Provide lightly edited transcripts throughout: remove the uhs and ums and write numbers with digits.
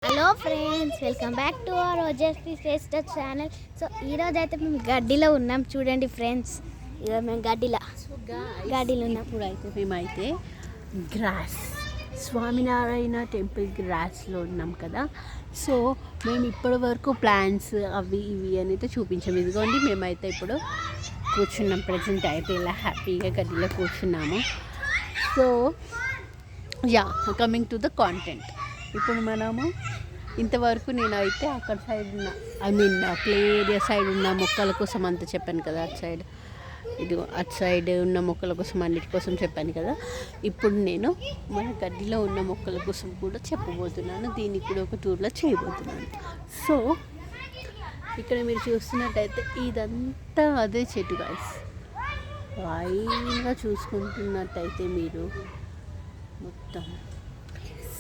Hello friends, welcome back to our ఓజెస్టీ Shreshtha channel. So ఈరోజు అయితే మేము గడ్డిలో ఉన్నాం. చూడండి ఫ్రెండ్స్, ఈరోజు మేము గడ్డిలో ఉన్నాం. ఇప్పుడైతే మేమైతే స్వామినారాయణ టెంపుల్ గ్రాస్లో ఉన్నాం కదా. సో మేము ఇప్పటి వరకు ప్లాన్స్ అవి ఇవి అనేది చూపించాము. ఇదిగోండి మేమైతే ఇప్పుడు కూర్చున్నాం. ప్రజెంట్ అయితే ఇలా హ్యాపీగా గడ్డిలో కూర్చున్నాము. So coming to the content. ఇప్పుడు మనము ఇంతవరకు నేనైతే అక్కడ సైడ్ ఉన్న ప్లే ఏరియా సైడ్ ఉన్న మొక్కల కోసం అంత చెప్పాను కదా. అటు సైడ్ ఉన్న మొక్కల కోసం అన్నిటి కోసం చెప్పాను కదా. ఇప్పుడు నేను మన గడ్డిలో ఉన్న మొక్కల కోసం కూడా చెప్పబోతున్నాను. దీన్ని కూడా ఒక టూర్లో చేయబోతున్నాను. సో ఇక్కడ మీరు చూస్తున్నట్టయితే ఇదంతా అదే చెట్టు గాయ్స్. లైన్గా చూసుకుంటున్నట్టయితే మీరు మొత్తం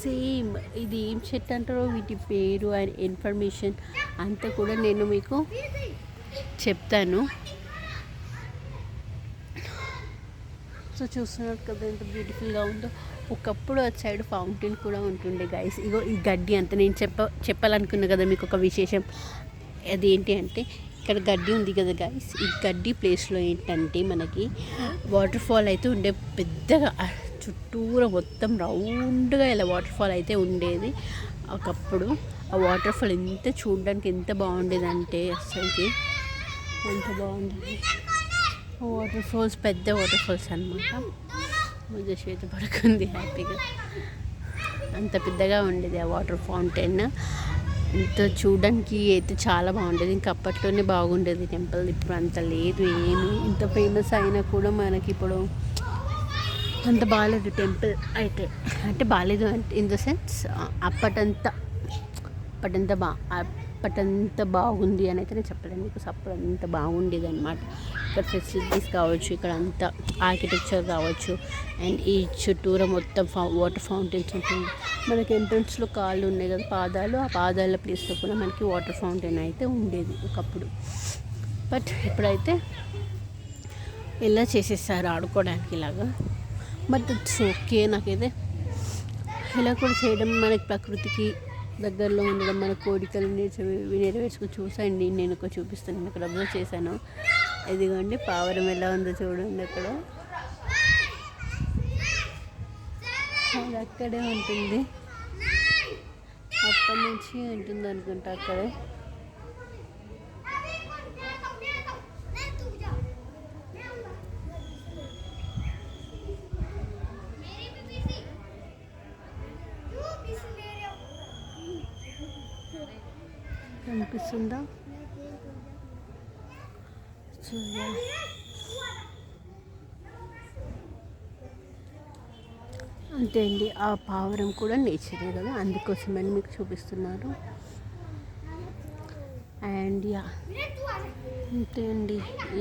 సేమ్ ఇది ఏం చెట్టు అంటారో వీటి పేరు అండ్ ఇన్ఫర్మేషన్ అంతా కూడా నేను మీకు చెప్తాను. సో చూస్తున్నారు కదా ఎంత బ్యూటిఫుల్గా ఉందో. ఒకప్పుడు అటు సైడ్ ఫౌంటైన్ కూడా ఉంటుండే గైస్. ఇగో ఈ గడ్డి అంతా నేను చెప్పాలనుకున్నా కదా మీకు ఒక విశేషం. అది ఏంటి అంటే ఇక్కడ గడ్డి ఉంది కదా గైస్. ఈ గడ్డి ప్లేస్లో ఏంటంటే మనకి వాటర్ ఫాల్ అయితే ఉండే. పెద్దగా చుట్టూరా మొత్తం రౌండ్గా ఇలా వాటర్ ఫాల్ అయితే ఉండేది ఒకప్పుడు. ఆ వాటర్ ఫాల్ ఎంత చూడడానికి ఎంత బాగుండేదంటే అసలుకి ఎంత బాగుండేది. వాటర్ ఫాల్స్ పెద్ద వాటర్ ఫాల్స్ అనమాట. మంచిగా చేతి పడుకుంది హ్యాపీగా. అంత పెద్దగా ఉండేది ఆ వాటర్ ఫౌంటైన్. ఇంత చూడడానికి అయితే చాలా బాగుండేది. ఇంకా అప్పట్లోనే బాగుండేది టెంపుల్. ఇప్పుడు అంత లేదు ఏమి. ఇంత ఫేమస్ అయినా కూడా మనకి ఇప్పుడు అంత బాగాలేదు టెంపుల్ అయితే. అంటే బాగాలేదు అంటే ఇన్ ద సెన్స్ అప్పటంత బాగుంది అని అయితే నేను చెప్పలేను మీకు. అప్పుడు అంత బాగుండేది అనమాట. ఇక్కడ ఫెసిలిటీస్ కావచ్చు, ఇక్కడ అంతా ఆర్కిటెక్చర్ కావచ్చు, అండ్ ఈ చుట్టూరా మొత్తం వాటర్ ఫౌంటైన్స్ ఉంటుంది. మనకి ఎంట్రన్స్లో కాళ్ళు ఉన్నాయి కదా, పాదాలు. ఆ పాదాల ప్లేస్లో కూడా మనకి వాటర్ ఫౌంటైన్ అయితే ఉండేది ఒకప్పుడు. బట్ ఇప్పుడైతే ఇలా చేసేసారు ఆడుకోవడానికి ఇలాగా. But it's okay. నాకైతే ఇలా కూడా చేయడం, మనకి ప్రకృతికి దగ్గరలో ఉండడం, మన కోరికలు నెరవేర్చుకుని చూసండి. నేను ఒక చూపిస్తాను. నేను అక్కడ అబ్జర్వ్ చేశాను. ఇదిగోండి పావురం ఎలా ఉందో చూడండి. అక్కడ అది అక్కడే ఉంటుంది. అప్పటి నుంచి ఉంటుంది అనుకుంటా అక్కడే. కనిపిస్తుందా? అంతే అండి. ఆ పావురం కూడా నేచరే కదా, అందుకోసమని మీకు చూపిస్తున్నారు. అండ్ అంతే అండి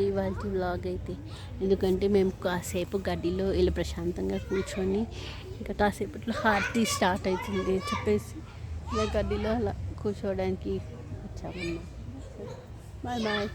ఇవాళ వ్లాగ్ అయితే. ఎందుకంటే మేము కాసేపు గడ్డిలో ఇలా ప్రశాంతంగా కూర్చొని ఇంకా కాసేపట్లో హారతి స్టార్ట్ అవుతుంది అని చెప్పేసి ఇలా గడ్డిలో అలా కూర్చోవడానికి వచ్చామన్నమాట. Bye bye.